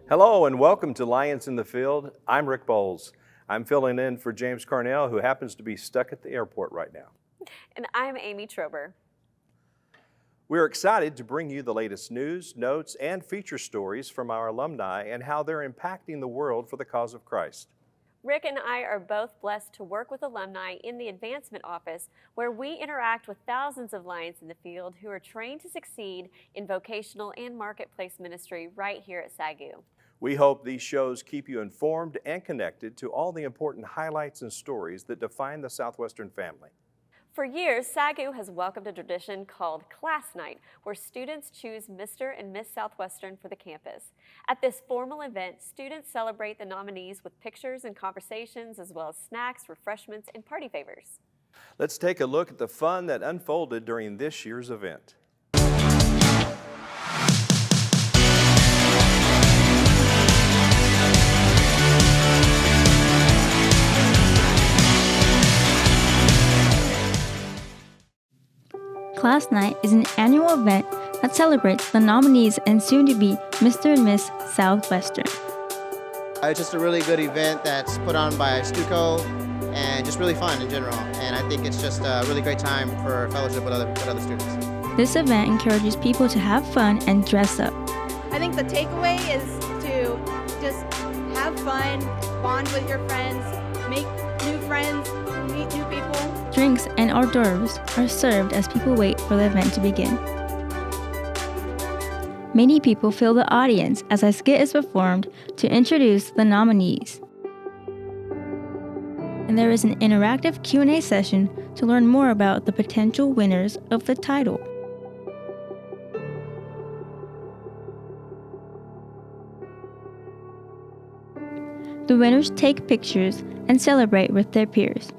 Hello and welcome to Lions in the Field. I'm Rick Bowles. I'm filling in for James Carnell, who happens to be stuck at the airport right now. And I'm Amy Trober. We're excited to bring you the latest news, notes, and feature stories from our alumni and how they're impacting the world for the cause of Christ. Rick and I are both blessed to work with alumni in the Advancement Office, where we interact with thousands of Lions in the Field who are trained to succeed in vocational and marketplace ministry right here at SAGU. We hope these shows keep you informed and connected to all the important highlights and stories that define the Southwestern family. For years, SAGU has welcomed a tradition called Class Night, where students choose Mr. and Miss Southwestern for the campus. At this formal event, students celebrate the nominees with pictures and conversations, as well as snacks, refreshments, and party favors. Let's take a look at the fun that unfolded during this year's event. Class Night is an annual event that celebrates the nominees and soon-to-be Mr. and Miss Southwestern. It's just a really good event that's put on by STUCO and just really fun in general. And I think it's just a really great time for fellowship with other students. This event encourages people to have fun and dress up. I think the takeaway is to just have fun, bond with your friends, make new friends, meet new people. Drinks and hors d'oeuvres are served as people wait for the event to begin. Many people fill the audience as a skit is performed to introduce the nominees. And there is an interactive Q&A session to learn more about the potential winners of the title. The winners take pictures and celebrate with their peers.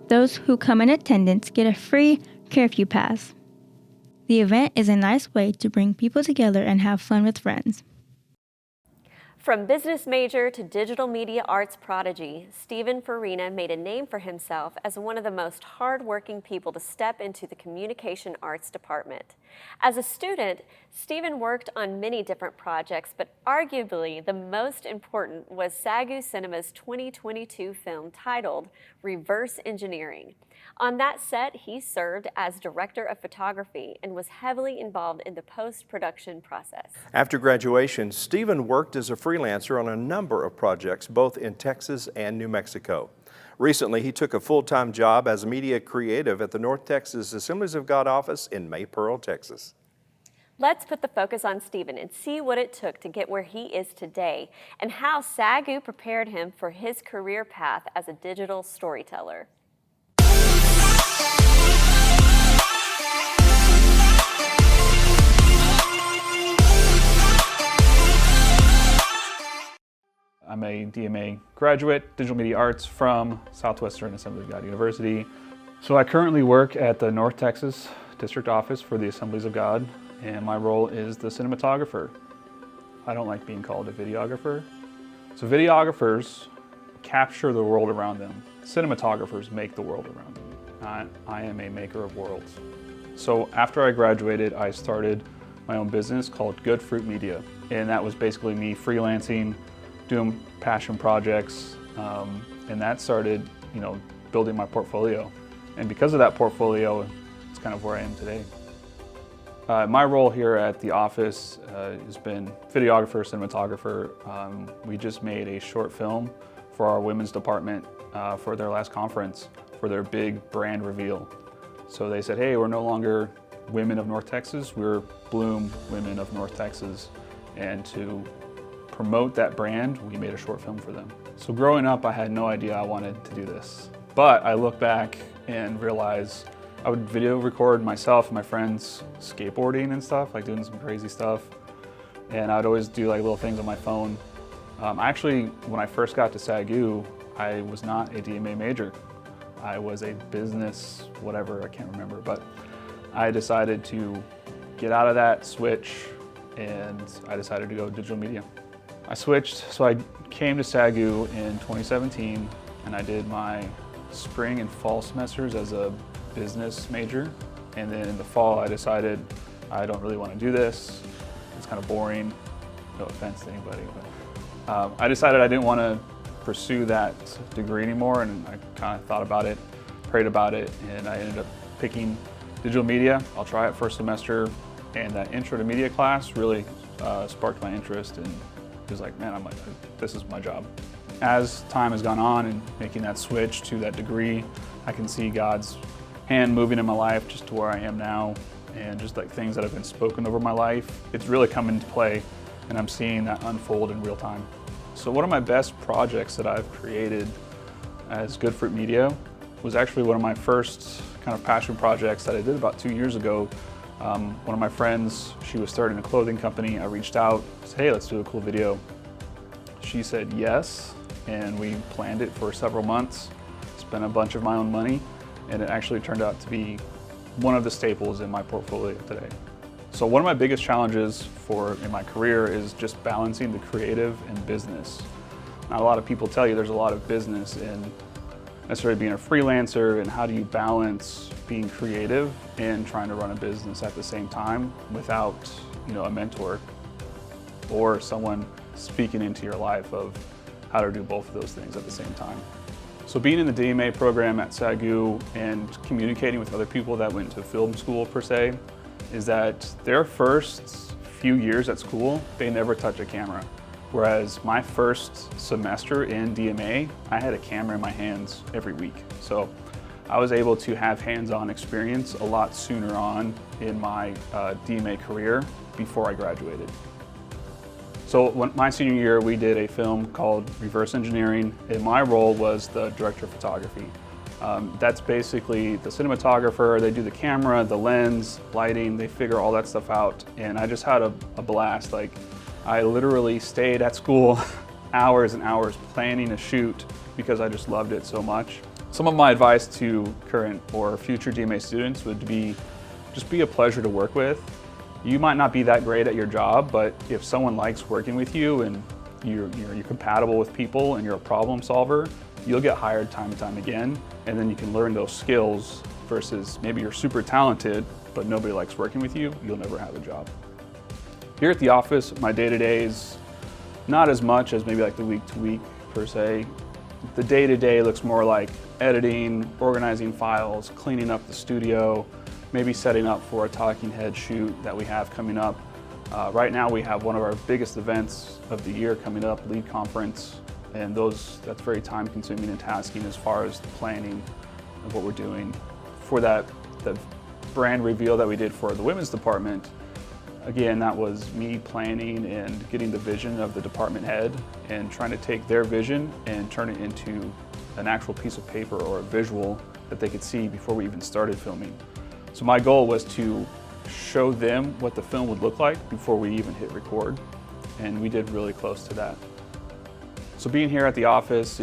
Those who come in attendance get a free curfew pass. The event is a nice way to bring people together and have fun with friends. From business major to digital media arts prodigy, Farina made a name for himself as one of the most hard-working people to step into the communication arts department. As a student, Stephen worked on many different projects, but arguably the most important was SAGU Cinema's 2022 film titled Reverse Engineering. On that set, he served as director of photography and was heavily involved in the post-production process. After graduation, Stephen worked as a freelancer on a number of projects, both in Texas and New Mexico. Recently, he took a full-time job as a media creative at the North Texas Assemblies of God office in Maypearl, Texas. Let's put the focus on Stephen and see what it took to get where he is today and how SAGU prepared him for his career path as a digital storyteller. I'm a DMA graduate, Digital Media Arts from Southwestern Assembly of God University. So I currently work at the North Texas District Office for the Assemblies of God, and my role is the cinematographer. I don't like being called a videographer. So videographers capture the world around them. Cinematographers make the world around them. I am a maker of worlds. So after I graduated, I started my own business called Good Fruit Media, and that was basically me freelancing, doing passion projects, and that started, building my portfolio. And because of that portfolio, it's kind of where I am today. My role here at the office has been videographer, cinematographer. We just made a short film for our women's department for their last conference, for their big brand reveal. So they said, hey, we're no longer Women of North Texas, we're Bloom Women of North Texas. And to promote that brand, we made a short film for them. So growing up, I had no idea I wanted to do this. But I look back and realize I would video record myself and my friends skateboarding and stuff, like doing some crazy stuff. And I'd always do like little things on my phone. Actually, when I first got to SAGU, I was not a DMA major. I was a business, whatever, I can't remember, but I decided to get out of that, switch, and I decided to go digital media. I switched, so I came to SAGU in 2017, and I did my spring and fall semesters as a business major. And then in the fall, I decided I don't really want to do this. It's kind of boring. no offense to anybody, but I decided I didn't want to pursue that degree anymore, and I kind of thought about it, prayed about it, and I ended up picking digital media. I'll try it for a semester, and that intro to media class really sparked my interest, and it was like, man, I'm like, this is my job. As time has gone on and making that switch to that degree, I can see God's hand moving in my life just to where I am now, and just like things that have been spoken over my life, it's really come into play, and I'm seeing that unfold in real time. So one of my best projects that I've created as Good Fruit Media was actually one of my first kind of passion projects that I did about 2 years ago. One of my friends, she was starting a clothing company. I reached out, said, hey, let's do a cool video. She said yes, and we planned it for several months, spent a bunch of my own money, and it actually turned out to be one of the staples in my portfolio today. So one of my biggest challenges in my career is just balancing the creative and business. Not a lot of people tell you there's a lot of business in necessarily being a freelancer, and how do you balance being creative and trying to run a business at the same time without, a mentor or someone speaking into your life of how to do both of those things at the same time. So being in the DMA program at SAGU and communicating with other people that went to film school per se, is that their first few years at school, they never touch a camera. Whereas my first semester in DMA, I had a camera in my hands every week. So I was able to have hands-on experience a lot sooner on in my DMA career before I graduated. So my senior year, we did a film called Reverse Engineering, and my role was the director of photography. That's basically the cinematographer. They do the camera, the lens, lighting, they figure all that stuff out. And I just had a blast. Like, I literally stayed at school hours and hours planning a shoot because I just loved it so much. Some of my advice to current or future DMA students would be, just be a pleasure to work with. You might not be that great at your job, but if someone likes working with you and you're compatible with people and you're a problem solver, you'll get hired time and time again, and then you can learn those skills versus maybe you're super talented, but nobody likes working with you, you'll never have a job. Here at the office, my day-to-day is not as much as maybe like the week-to-week per se. The day-to-day looks more like editing, organizing files, cleaning up the studio, maybe setting up for a talking head shoot that we have coming up. Right now we have one of our biggest events of the year coming up, Lead Conference, and that's very time consuming and tasking as far as the planning of what we're doing. For the brand reveal that we did for the women's department, again, that was me planning and getting the vision of the department head and trying to take their vision and turn it into an actual piece of paper or a visual that they could see before we even started filming. So my goal was to show them what the film would look like before we even hit record, and we did really close to that. So being here at the office,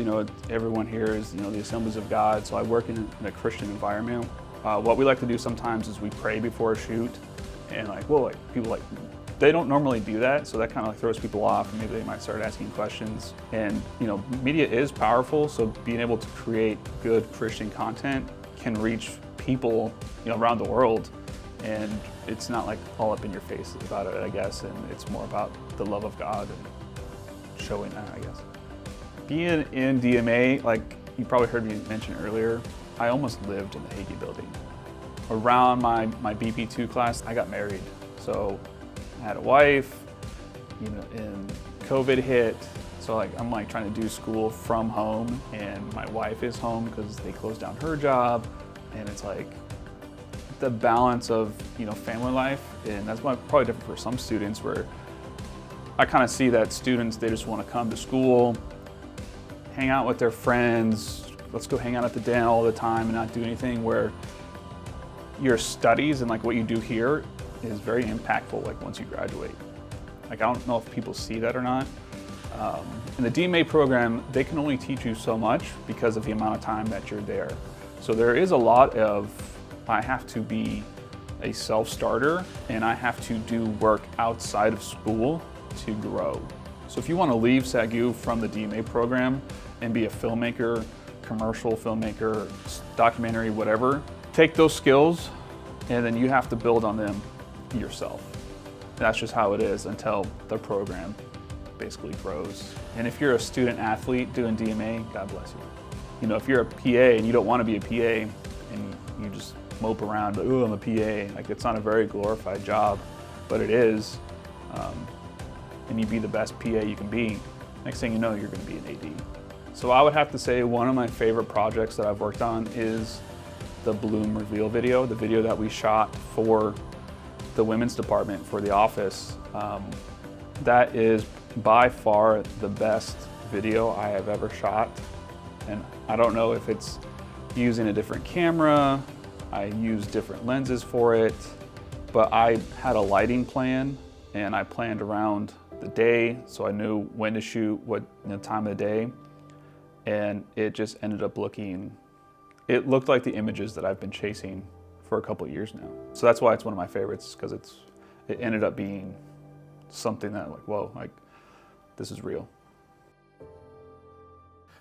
everyone here is, the Assemblies of God, so I work in a Christian environment. What we like to do sometimes is we pray before a shoot, and people they don't normally do that, so that kind of throws people off, and maybe they might start asking questions. And media is powerful, so being able to create good Christian content can reach people around the world, and it's not like all up in your face about it, I guess, and it's more about the love of God and showing that, I guess. Being in DMA, like you probably heard me mention earlier, I almost lived in the Hagee building. Around my BP2 class, I got married. So I had a wife, and COVID hit. So I'm trying to do school from home, and my wife is home because they closed down her job. And it's like the balance of, family life. And that's probably different for some students, where I kind of see that students, they just want to come to school, hang out with their friends, let's go hang out at the den all the time and not do anything, where your studies and what you do here is very impactful once you graduate. I don't know if people see that or not. In the DMA program, they can only teach you so much because of the amount of time that you're there. So there is a lot of, I have to be a self-starter and I have to do work outside of school to grow. So if you want to leave SAGU from the DMA program and be a filmmaker, commercial filmmaker, documentary, whatever, take those skills and then you have to build on them yourself. That's just how it is until the program basically grows. And if you're a student athlete doing DMA, God bless you. You know, if you're a PA and you don't want to be a PA and you just mope around, oh, I'm a PA, like it's not a very glorified job, but it is. And you be the best PA you can be. Next thing you know, you're going to be an AD. So I would have to say one of my favorite projects that I've worked on is the Bloom reveal video, the video that we shot for the women's department for the office. That is by far the best video I have ever shot. And I don't know if it's using a different camera, I used different lenses for it, but I had a lighting plan and I planned around the day, so I knew when to shoot, what time of the day, and it just ended up it looked like the images that I've been chasing for a couple of years now. So that's why it's one of my favorites, because it ended up being something that like, whoa, like this is real.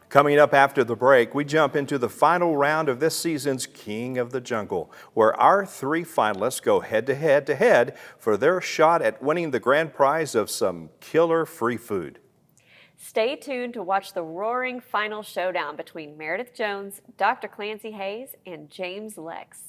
Coming up after the break, we jump into the final round of this season's King of the Jungle, where our 3 finalists go head-to-head for their shot at winning the grand prize of some killer free food. Stay tuned to watch the roaring final showdown between Meredith Jones, Dr. Clancy Hayes, and James Lex.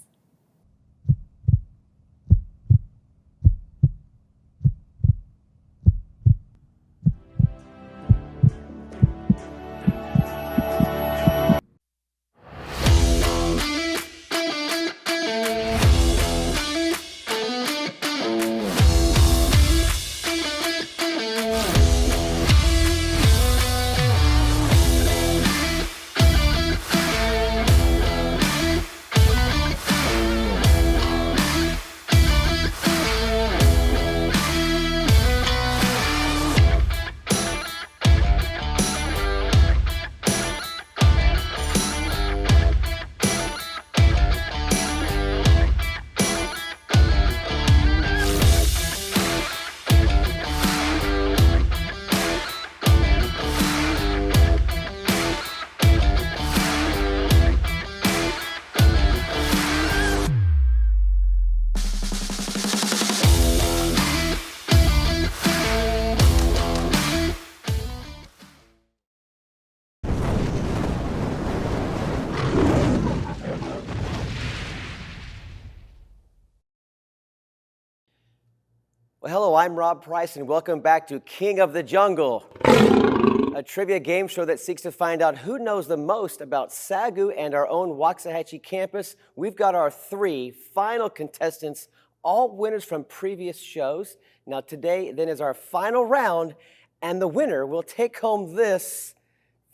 Well, hello, I'm Rob Price, and welcome back to King of the Jungle, a trivia game show that seeks to find out who knows the most about SAGU and our own Waxahachie campus. We've got our 3 final contestants, all winners from previous shows. Now today then is our final round, and the winner will take home this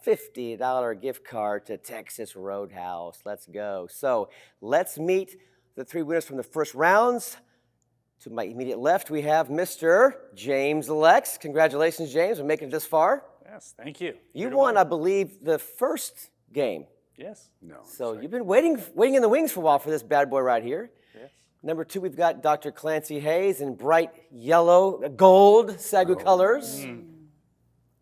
$50 gift card to Texas Roadhouse. Let's go. So let's meet the 3 winners from the first rounds. To my immediate left, we have Mr. James Lex. Congratulations, James, on making it this far. Yes, thank you. You won, I believe, the first game. Yes. No. So you've been waiting in the wings for a while for this bad boy right here. Yes. Number 2, we've got Dr. Clancy Hayes in bright yellow, gold SAGU colors.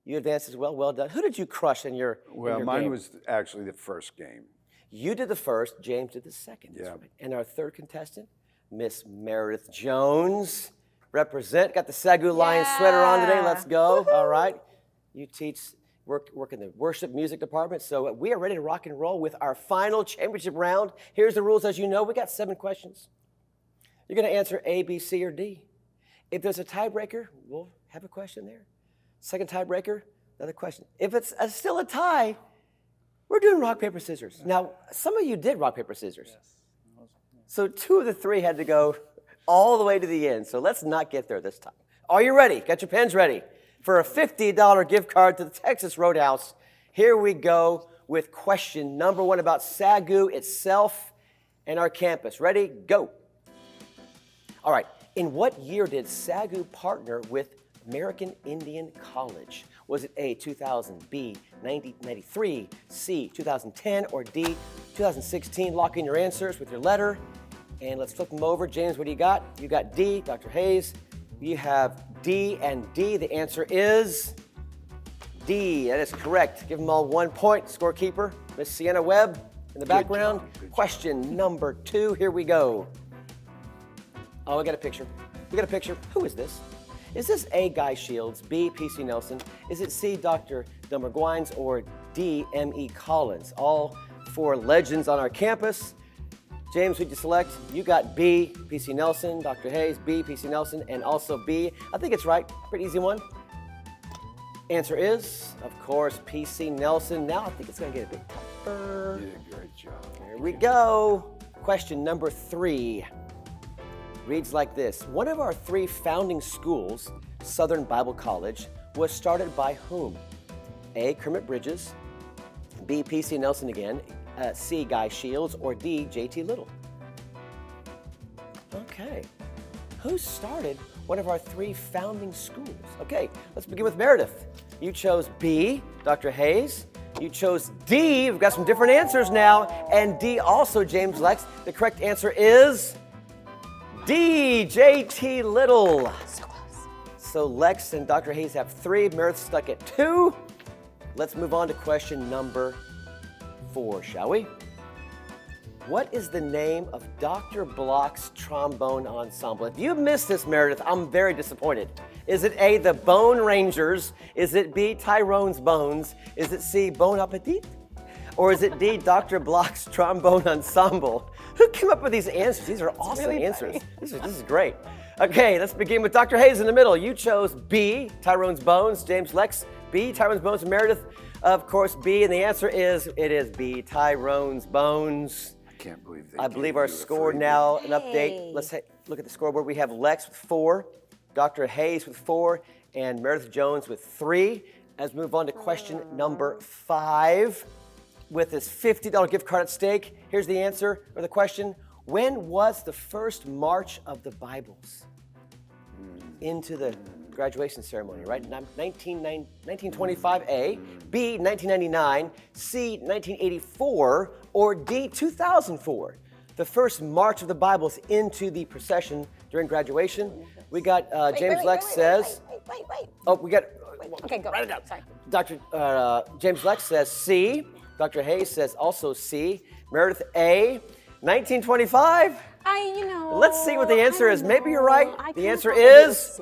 You advanced as well. Well done. Who did you crush in your Mine game? was actually the first game. You did the first, James did the second. Yeah. Right. And our third contestant, Miss Meredith Jones. Represent, got the SAGU Lion sweater on today, let's go. All right. You work in the worship music department, so we are ready to rock and roll with our final championship round. Here's the rules, as you know, we got 7 questions. You're gonna answer A, B, C, or D. If there's a tiebreaker, we'll have a question there. Second tiebreaker, another question. If it's still a tie, we're doing rock, paper, scissors. Now, some of you did rock, paper, scissors. Yes. So 2 of the 3 had to go all the way to the end. So let's not get there this time. Are you ready? Got your pens ready for a $50 gift card to the Texas Roadhouse? Here we go with question number 1 about SAGU itself and our campus. Ready? Go. All right. In what year did SAGU partner with American Indian College? Was it A, 2000, B, 1993, C, 2010, or D, 2016? Lock in your answers with your letter. And let's flip them over. James, what do you got? You got D. Dr. Hayes, you have D and D. The answer is D. That is correct. Give them all 1 point. Scorekeeper, Miss Sienna Webb in the background. Good job. Question number 2. Here we go. Oh, I got a picture. We got a picture. Who is this? Is this A, Guy Shields, B, P.C. Nelson? Is it C, Dr. Delmer Gwines, or D, M.E. Collins? All four legends on our campus. James, who'd you select? You got B, P.C. Nelson, Dr. Hayes, B, P.C. Nelson, and also B. I think it's right. Pretty easy one. Answer is, of course, P.C. Nelson. Now I think it's going to get a bit tougher. You did a great job. Here we go. Question number 3 reads like this. One of our 3 founding schools, Southern Bible College, was started by whom? A, Kermit Bridges, B, P.C. Nelson again, C, Guy Shields, or D, J.T. Little? Okay. Who started one of our 3 founding schools? Okay, let's begin with Meredith. You chose B, Dr. Hayes. You chose D. We've got some different answers now. And D also, James Lex. The correct answer is D, J.T. Little. So close. So Lex and Dr. Hayes have 3. Meredith stuck at 2. Let's move on to question number 4, shall we? What is the name of Dr. Block's trombone ensemble? If you missed this, Meredith, I'm very disappointed. Is it A, the Bone Rangers? Is it B, Tyrone's Bones? Is it C, Bon Appetit? Or is it D, Dr. Block's trombone ensemble? Who came up with these answers? These are awesome answers. This is great. Okay, let's begin with Dr. Hayes in the middle. You chose B, Tyrone's Bones. James Lex, B, Tyrone's Bones. Meredith, of course, B. And the answer is, it is B, Tyrone's Bones. Can't believe I believe our score now, an update. Let's look at the scoreboard. We have Lex with 4, Dr. Hayes with 4, and Meredith Jones with 3. As we move on to question number 5, with this $50 gift card at stake, here's the answer, or the question. When was the first March of the Bibles into the graduation ceremony, right? 1925, A, B, 1999, C, 1984, or D, 2004. The first march of the Bibles into the procession during graduation. We got James Lex says. Wait. Oh, we got. Okay, go. Write it down. Sorry. Dr. James Lex says C. Dr. Hayes says also C. Meredith A. 1925. Let's see what the answer is. Maybe you're right. The answer is.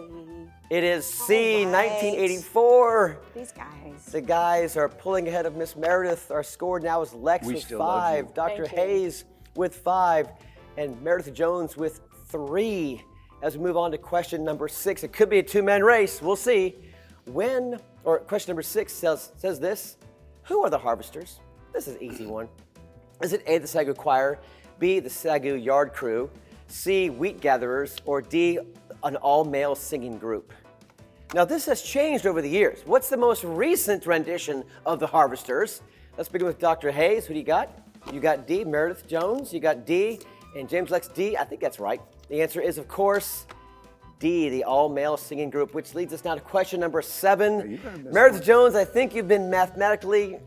It is C, 1984. These guys. The guys are pulling ahead of Miss Meredith. Our score now is Lex with 5, Dr. Hayes with 5, and Meredith Jones with 3. As we move on to question number 6, it could be a 2-man race. We'll see. Question number 6 says this. Who are the harvesters? This is an easy one. Is it A, the SAGU choir, B, the SAGU yard crew, C, wheat gatherers, or D, an all-male singing group? Now, this has changed over the years. What's the most recent rendition of the harvesters? Let's begin with Dr. Hayes. Who do you got? You got D, Meredith Jones. You got D, and James Lex D. I think that's right. The answer is, of course, D, the all-male singing group, which leads us now to question number 7. Meredith Jones, I think you've been mathematically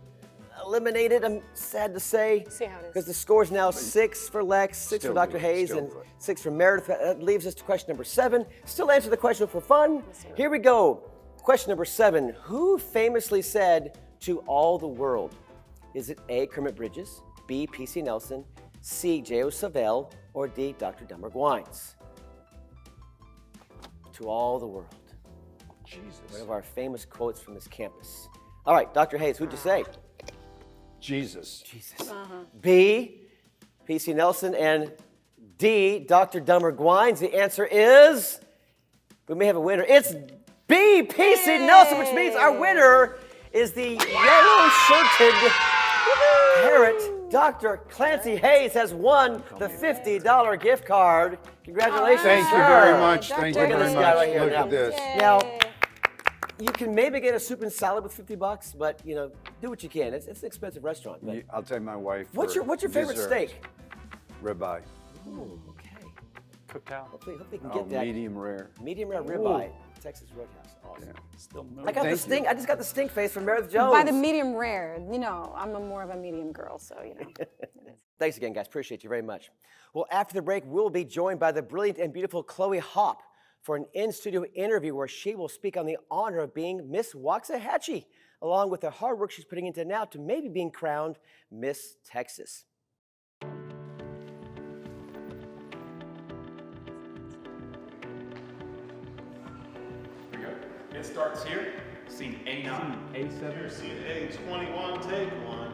eliminated, I'm sad to say. See how it is. Because the score is now 6 for Lex, 6 for Dr. Hayes, and 6 for Meredith. That leaves us to question number 7. Still answer the question for fun. Here we go. Question number 7. Who famously said to all the world? Is it A, Kermit Bridges, B, P.C. Nelson, C, J.O. Savelle, or D, Dr. Delmer Gwines? To all the world. Jesus. One of our famous quotes from this campus. All right, Dr. Hayes, who'd you say? Jesus. B, P.C. Nelson, and D, Dr. Delmer Gwines. The answer is, we may have a winner. It's B, P.C. Nelson, which means our winner is the yellow-shirted parrot. Dr. Clancy Hayes has won the $50 gift card. Congratulations, Thank you sir. very much. Thank you Look at very this guy much. right here Look now. at this. Now, you can maybe get a soup and salad with $50, but do what you can. It's an expensive restaurant. But I'll take my wife. what's your favorite dessert. steak? Ribeye. Oh, okay. Cooked out. Hopefully they can get that Medium rare. medium rare ribeye, Texas Roadhouse. Awesome. Yeah. Still I got the Thank stink. you. I just got the stink face from Meredith Jones. By the medium rare, I'm more of a medium girl, so Thanks again, guys. Appreciate you very much. Well, after the break, we'll be joined by the brilliant and beautiful Chloe Hawpe for an in-studio interview where she will speak on the honor of being Miss Waxahachie, along with the hard work she's putting into now to maybe being crowned Miss Texas. It starts here. Scene A9. A7. Scene A21, take one.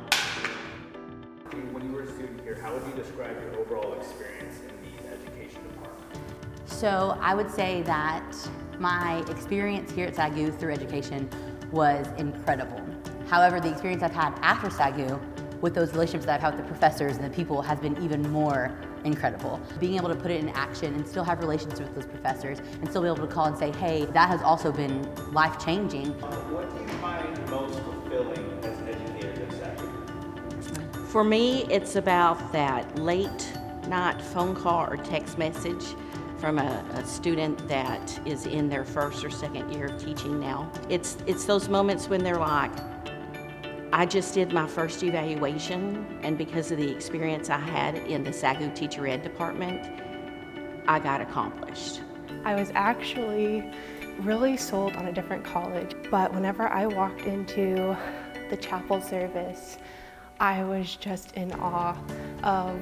When you were a student here, how would you describe your overall experience in the education department? So I would say that my experience here at SAGU through education was incredible. However, the experience I've had after SAGU with those relationships that I've had with the professors and the people has been even more incredible. Being able to put it in action and still have relationships with those professors and still be able to call and say, hey, that has also been life-changing. What do you find most fulfilling as an educator at SAGU? For me, it's about that late night phone call or text message from a student that is in their first or second year of teaching now. It's those moments when they're like, I just did my first evaluation, and because of the experience I had in the SAGU teacher ed department, I got accomplished. I was actually really sold on a different college, but whenever I walked into the chapel service, I was just in awe of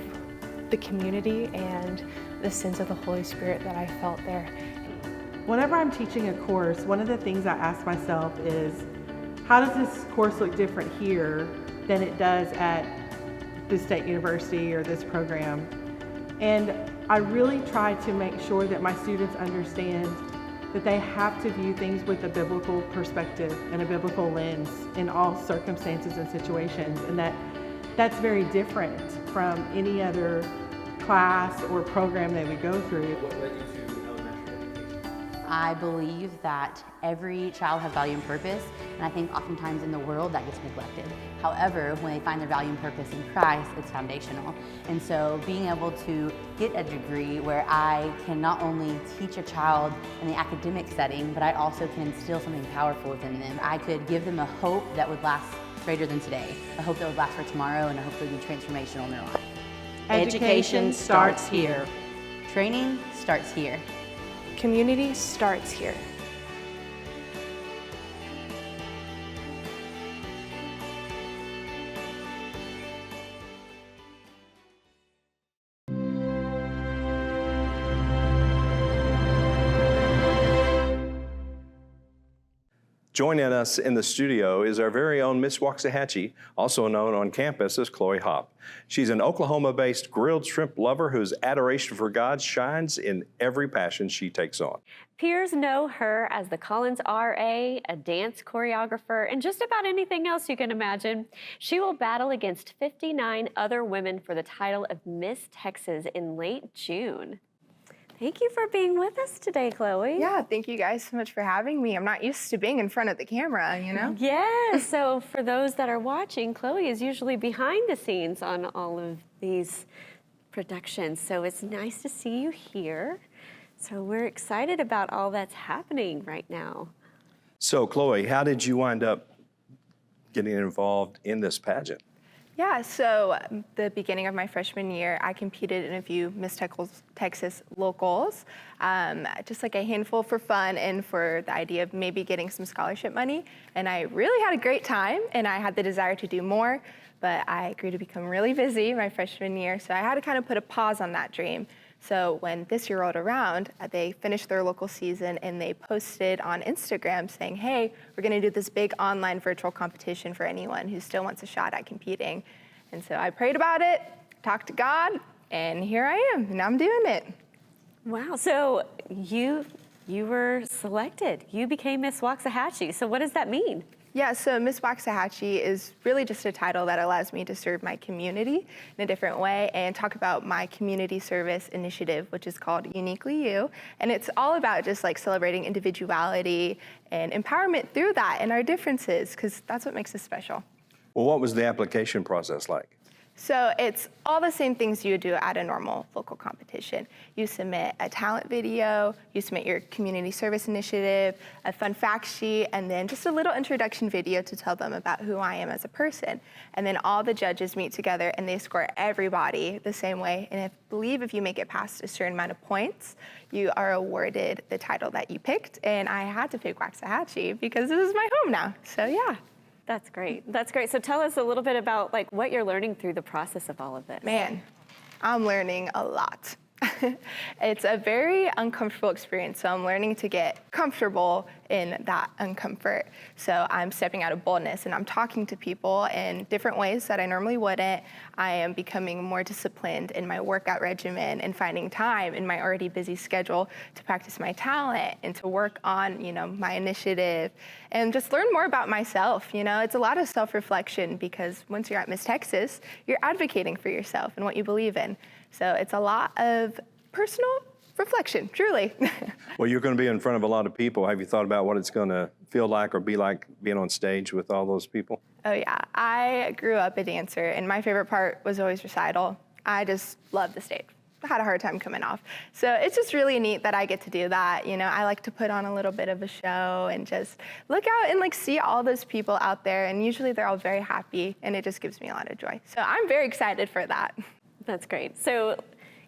the community and the sense of the Holy Spirit that I felt there. Whenever I'm teaching a course, one of the things I ask myself is, how does this course look different here than it does at the state university or this program? And I really try to make sure that my students understand that they have to view things with a biblical perspective and a biblical lens in all circumstances and situations, and that's very different from any other class or program they would go through. What led you to elementary education? I believe that every child has value and purpose, and I think oftentimes in the world that gets neglected. However, when they find their value and purpose in Christ, it's foundational. And so being able to get a degree where I can not only teach a child in the academic setting, but I also can instill something powerful within them. I could give them a hope that would last greater than today, a hope that would last for tomorrow, and a hope that would be transformational in their life. Education starts here. Training starts here. Community starts here. Joining us in the studio is our very own Miss Waxahachie, also known on campus as Chloe Hawpe. She's an Oklahoma-based grilled shrimp lover whose adoration for God shines in every passion she takes on. Peers know her as the Collins RA, a dance choreographer, and just about anything else you can imagine. She will battle against 59 other women for the title of Miss Texas in late June. Thank you for being with us today, Chloe. Yeah, thank you guys so much for having me. I'm not used to being in front of the camera, you know? Yeah, so for those that are watching, Chloe is usually behind the scenes on all of these productions, so it's nice to see you here. So we're excited about all that's happening right now. So, Chloe, how did you wind up getting involved in this pageant? Yeah, so the beginning of my freshman year, I competed in a few Miss Texas locals, just like a handful for fun and for the idea of maybe getting some scholarship money. And I really had a great time, and I had the desire to do more, but I grew to become really busy my freshman year, so I had to kind of put a pause on that dream. So when this year rolled around, they finished their local season and they posted on Instagram saying, hey, we're gonna do this big online virtual competition for anyone who still wants a shot at competing. And so I prayed about it, talked to God, and here I am, and I'm doing it. Wow, so you were selected. You became Miss Waxahachie, so what does that mean? Yeah, so Miss Waxahachie is really just a title that allows me to serve my community in a different way and talk about my community service initiative, which is called Uniquely You. And it's all about just like celebrating individuality and empowerment through that and our differences, because that's what makes us special. Well, what was the application process like? So it's all the same things you would do at a normal local competition. You submit a talent video, you submit your community service initiative, a fun fact sheet, and then just a little introduction video to tell them about who I am as a person. And then all the judges meet together and they score everybody the same way. And I believe if you make it past a certain amount of points, you are awarded the title that you picked. And I had to pick Waxahachie because this is my home now, so yeah. That's great. That's great. So tell us a little bit about like what you're learning through the process of all of this. Man, I'm learning a lot. It's a very uncomfortable experience, so I'm learning to get comfortable in that uncomfort. So I'm stepping out of boldness and I'm talking to people in different ways that I normally wouldn't. I am becoming more disciplined in my workout regimen and finding time in my already busy schedule to practice my talent and to work on, my initiative and just learn more about myself. It's a lot of self-reflection because once you're at Miss Texas, you're advocating for yourself and what you believe in. So it's a lot of personal reflection, truly. Well, you're going to be in front of a lot of people. Have you thought about what it's going to feel like or be like being on stage with all those people? Oh yeah, I grew up a dancer and my favorite part was always recital. I just love the stage. I had a hard time coming off. So it's just really neat that I get to do that. I like to put on a little bit of a show and just look out and see all those people out there. And usually they're all very happy and it just gives me a lot of joy. So I'm very excited for that. That's great. So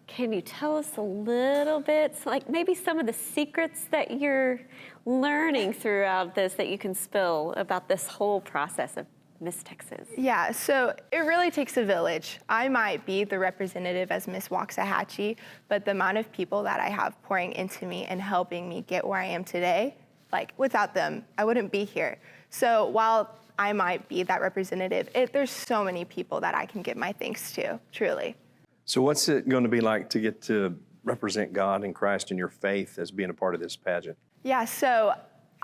can you tell us a little bit, maybe some of the secrets that you're learning throughout this that you can spill about this whole process of Miss Texas? Yeah, so it really takes a village. I might be the representative as Miss Waxahachie, but the amount of people that I have pouring into me and helping me get where I am today, without them, I wouldn't be here. So while I might be that representative, there's so many people that I can give my thanks to, truly. So what's it going to be like to get to represent God and Christ and your faith as being a part of this pageant? Yeah, so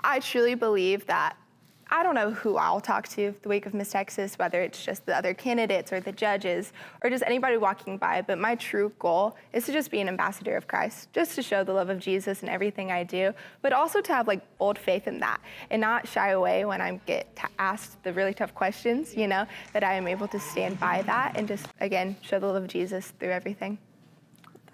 I truly believe that I don't know who I'll talk to the week of Miss Texas, whether it's just the other candidates or the judges or just anybody walking by, but my true goal is to just be an ambassador of Christ, just to show the love of Jesus in everything I do, but also to have bold faith in that and not shy away when I get asked the really tough questions, that I am able to stand by that and just, again, show the love of Jesus through everything.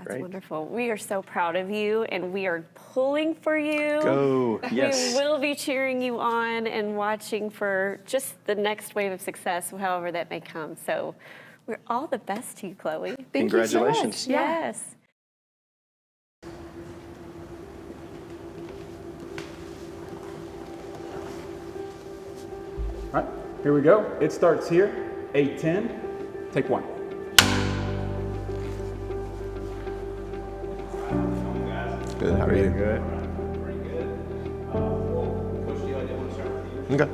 That's wonderful. We are so proud of you, and we are pulling for you. Go, yes. We will be cheering you on and watching for just the next wave of success, however that may come. So we're all the best to you, Chloe. Thank you so much. Congratulations. Yes. All right, here we go. It starts here, 8-10, take one. Good, how are you? Good. Pretty good. Coach Deal, I did want to start with you. Okay.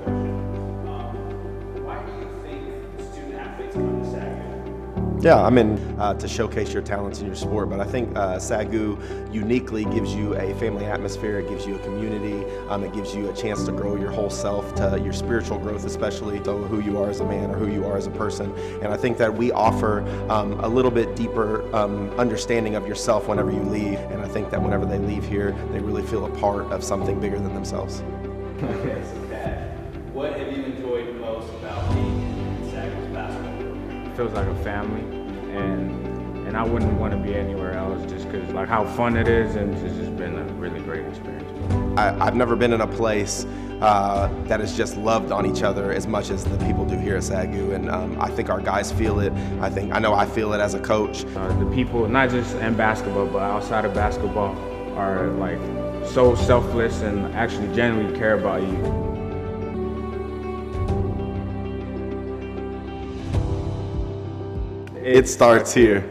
Why do you think student athletes come to SAGU? Yeah, I'm in to showcase your talents in your sport, but I think SAGU uniquely gives you a family atmosphere, it gives you a community, it gives you a chance to grow your whole self, to your spiritual growth especially, to who you are as a man or who you are as a person. And I think that we offer a little bit deeper understanding of yourself whenever you leave, and I think that whenever they leave here, they really feel a part of something bigger than themselves. Okay, so Dad, what have you enjoyed most about being in SAGU's basketball program? Feels like a family, and I wouldn't want to be anywhere else just because how fun it is, and it's just been a really great experience. I've never been in a place that has just loved on each other as much as the people do here at SAGU, and I think our guys feel it. I know I feel it as a coach. The people, not just in basketball, but outside of basketball, are so selfless and actually genuinely care about you. It starts here.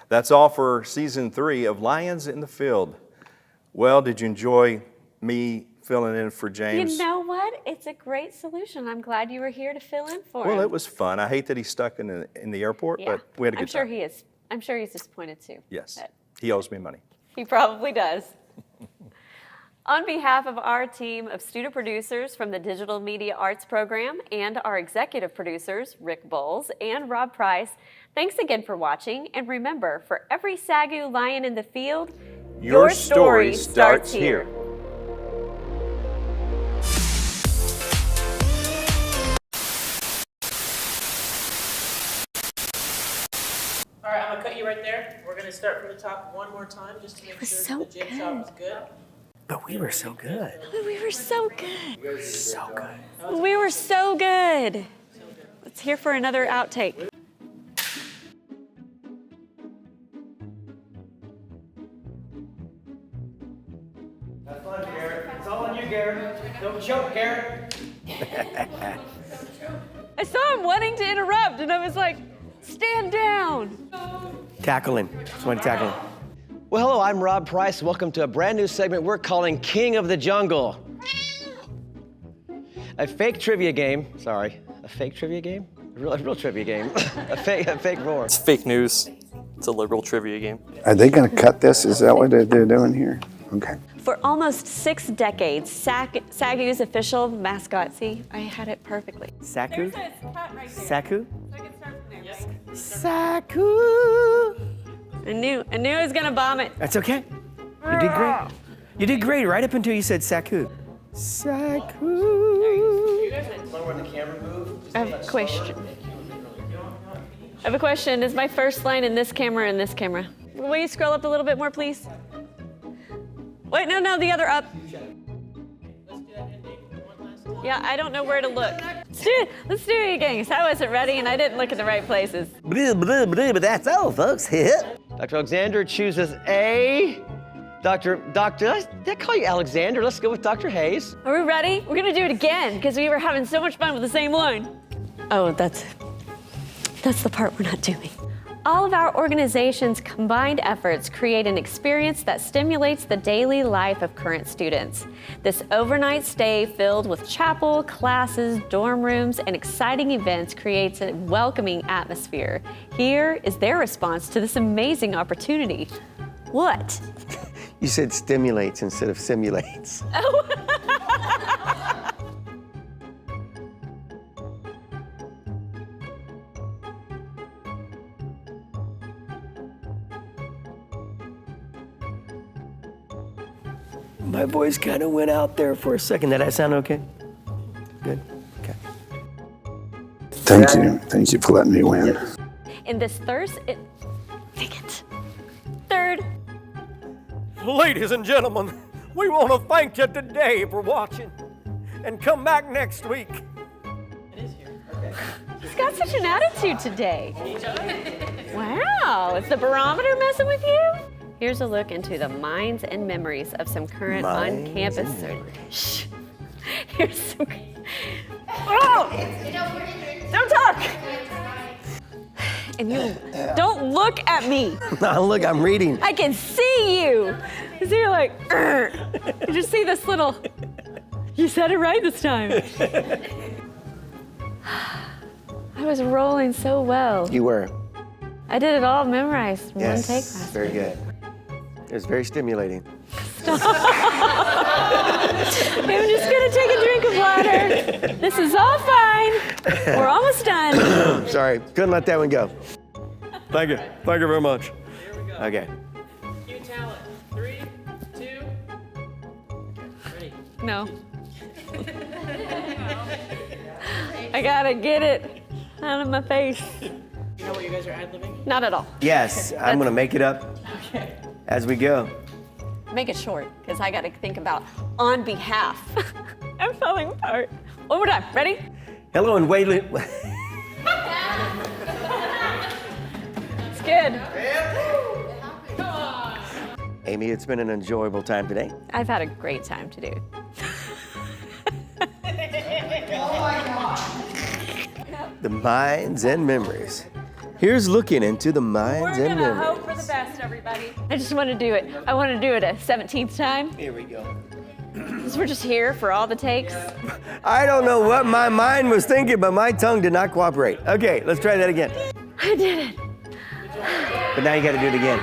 That's all for season 3 of Lions in the Field. Well, did you enjoy me filling in for James? You know what? It's a great solution. I'm glad you were here to fill in for him. Well, it was fun. I hate that he's stuck in the airport, but we had a good time. He is. I'm sure he's disappointed too. Yes, But he owes me money. he probably does. On behalf of our team of student producers from the Digital Media Arts Program and our executive producers, Rick Bowles and Rob Price, thanks again for watching. And remember, for every SAGU Lion in the Field, your story starts here. All right, I'm gonna cut you right there. We're gonna start from the top one more time just to make sure the jig shot was good. But we were so good. We were so good. So good. We were so good. Let's hear for another outtake. Have fun, Garrett. It's all on you, Garrett. Don't choke, Garrett. I saw him wanting to interrupt, and I was like, stand down. Tackling. Somebody tackling. Well, hello, I'm Rob Price. Welcome to a brand new segment we're calling King of the Jungle. A fake trivia game. Sorry, a fake trivia game? A real trivia game. a fake roar. It's fake news. It's a liberal trivia game. Are they going to cut this? Is that what they're doing here? Okay. For almost 6 decades, SAGU's official mascot, see, I had it perfectly. SAGU? SAGU? SAGU. I knew I was gonna bomb it. That's okay. You did great. You did great right up until you said SAGU. SAGU. You guys when the camera moves. I have a question. I have a question. Is my first line in this camera or in this camera? Will you scroll up a little bit more, please? Wait, no, the other up. Yeah, I don't know where to look. Let's do it again, because I wasn't ready and I didn't look at the right places. But that's all, folks. Dr. Alexander chooses A. Did I call you Alexander? Let's go with Dr. Hayes. Are we ready? We're gonna do it again, because we were having so much fun with the same line. Oh, that's the part we're not doing. All of our organization's combined efforts create an experience that stimulates the daily life of current students. This overnight stay filled with chapel, classes, dorm rooms, and exciting events creates a welcoming atmosphere. Here is their response to this amazing opportunity. What? You said stimulates instead of simulates. Oh. My voice kind of went out there for a second. Did that sound okay? Good. Okay. Thank you. Thank you for letting me win. In this third. Ladies and gentlemen, we want to thank you today for watching, and come back next week. He's got such an attitude today. Wow, is the barometer messing with you? Here's a look into the minds and memories of some current on-campus students. Shh. Here's some. Oh! Don't talk. And you don't look at me. No, look, I'm reading. I can see you. So you're like, you just see this little. You said it right this time. I was rolling so well. You were. I did it all memorized in one take Yes, last very good. It was very stimulating. I'm just gonna take a drink of water. This is all fine. We're almost done. Sorry, couldn't let that one go. Thank you. Thank you very much. Okay. Cue talent. 3, 2. Ready. No. I gotta get it out of my face. You know what you guys are ad-libbing? Not at all. Yes, I'm gonna make it up as we go. Make it short, because I gotta think about on behalf. I'm falling apart. One more time. Ready? Hello and Wayland. It's good. Amy, it's been an enjoyable time today. I've had a great time to do it. The minds and memories. Here's looking into the minds and We're gonna memories. hope for the best, everybody. I just want to do it. I want to do it a 17th time. Here we go. Because we're just here for all the takes. I don't know what my mind was thinking, but my tongue did not cooperate. Okay, let's try that again. I did it. But now you got to do it again.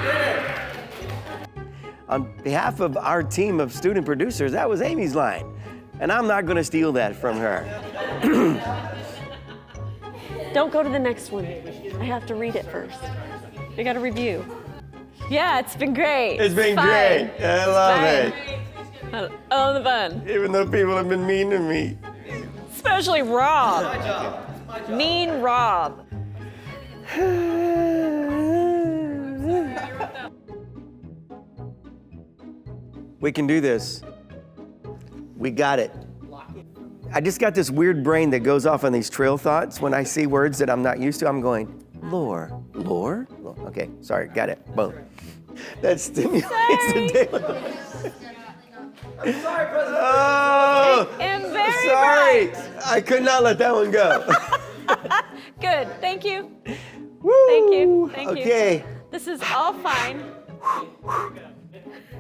On behalf of our team of student producers, that was Amy's line. And I'm not going to steal that from her. Don't go to the next one. I have to read it first. I got to review. Yeah, it's been great. It's been great. I love it. Oh, the fun. Even though people have been mean to me. Especially Rob. Mean Rob. We can do this. We got it. I just got this weird brain that goes off on these trail thoughts. When I see words that I'm not used to, I'm going, lore. Okay, sorry, got it. Boom. That stimulates the daily. I'm sorry, President. Oh, I'm very sorry. right. I could not let that one go. Good. Thank you. Woo. Thank you. Thank you. Okay. This is all fine. Is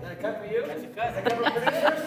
that a cut for you? That's a cut. Is that cut for producers?